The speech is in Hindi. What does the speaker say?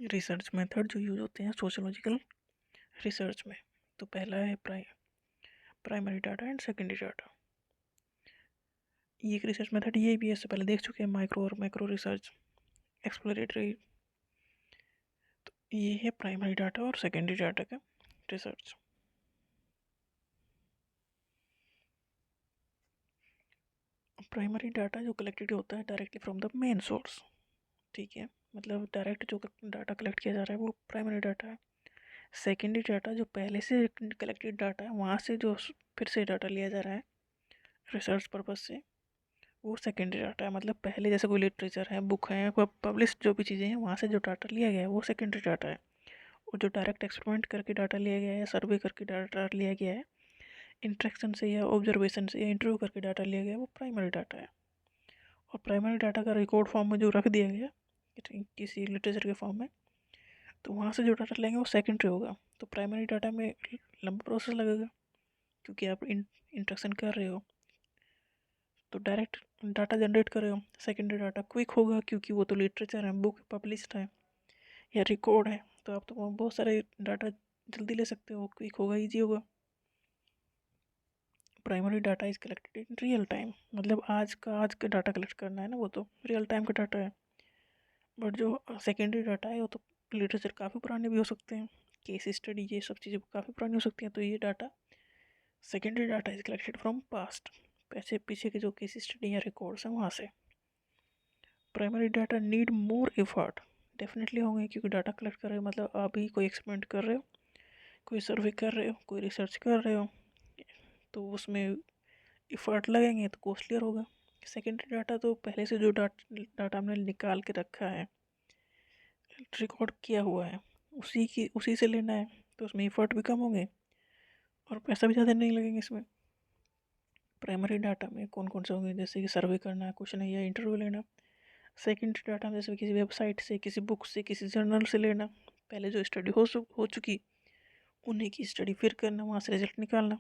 रिसर्च मेथड जो यूज होते हैं सोशोलॉजिकल रिसर्च में। तो पहला है primary data and secondary data. ये एक रिसर्च मेथड ये भी इससे पहले देख चुके हैं, माइक्रो और मैक्रो रिसर्च, एक्सप्लोरेटरी। तो ये है प्राइमरी डाटा और सेकेंडरी डाटा का रिसर्च। प्राइमरी डाटा जो कलेक्टेड होता है directly from the main source, ठीक है, मतलब डायरेक्ट जो डाटा कलेक्ट किया जा रहा है वो प्राइमरी डाटा है। सेकेंडरी डाटा जो पहले से कलेक्टेड डाटा है वहाँ से जो फिर से डाटा लिया जा रहा है रिसर्च पर्पज से, वो सेकेंडरी डाटा है। मतलब पहले जैसे कोई लिटरेचर है, बुक है, पब्लिश जो भी चीज़ें हैं वहाँ से जो डाटा लिया गया है वो सेकेंडरी डाटा है। और जो डायरेक्ट एक्सपेरिमेंट करके डाटा लिया गया है या सर्वे करके डाटा लिया गया है, इंट्रैक्शन से या ऑब्जर्वेशन से या इंटरव्यू करके डाटा लिया गया है, वो प्राइमरी डाटा है। और प्राइमरी डाटा का रिकॉर्ड फॉर्म में जो रख दिया गया किसी लिटरेचर के फॉर्म में, तो वहाँ से जो डाटा लेंगे वो सेकेंडरी होगा। तो प्राइमरी डाटा में लंबा प्रोसेस लगेगा क्योंकि आप इंट्रैक्शन कर रहे हो, तो डायरेक्ट डाटा जनरेट कर रहे हो। सेकेंडरी डाटा क्विक होगा क्योंकि वो तो लिटरेचर है, बुक पब्लिश्ड है या रिकॉर्ड है, तो आप तो बहुत सारे डाटा जल्दी ले सकते हो, क्विक होगा, ईजी होगा। Primary data is collected in real time, मतलब आज का डाटा कलेक्ट करना है ना, वो तो रियल टाइम का डाटा है। बट जो सेकेंडरी डाटा है वो तो लिटरेचर काफ़ी पुराने भी हो सकते हैं, केस स्टडी ये सब चीज़ें काफ़ी पुरानी हो सकती हैं। तो ये data secondary data is collected from past, पैसे पीछे के जो केस स्टडी या रिकॉर्ड्स हैं वहाँ से। Primary data need more effort, definitely होंगे क्योंकि डाटा कलेक्ट कर रहे हो, मतलब आप ही कोई एक्सपेरिमेंट कर रहे हो, कोई सर्वे कर रहे हो, कोई रिसर्च कर रहे हो, तो उसमें एफर्ट लगेंगे तो कॉस्टलियर होगा। सेकेंडरी डाटा तो पहले से जो डाटा हमने निकाल के रखा है, रिकॉर्ड किया हुआ है, उसी से लेना है, तो उसमें एफर्ट भी कम होंगे और पैसा भी ज़्यादा नहीं लगेंगे इसमें। प्राइमरी डाटा में कौन कौन से होंगे, जैसे कि सर्वे करना, क्वेश्चन या इंटरव्यू लेना। सेकेंडरी डाटा में जैसे किसी वेबसाइट से, किसी बुक से, किसी जर्नल से लेना, पहले जो स्टडी हो चुकी उन्हीं की स्टडी फिर करना, वहाँ से रिजल्ट निकालना।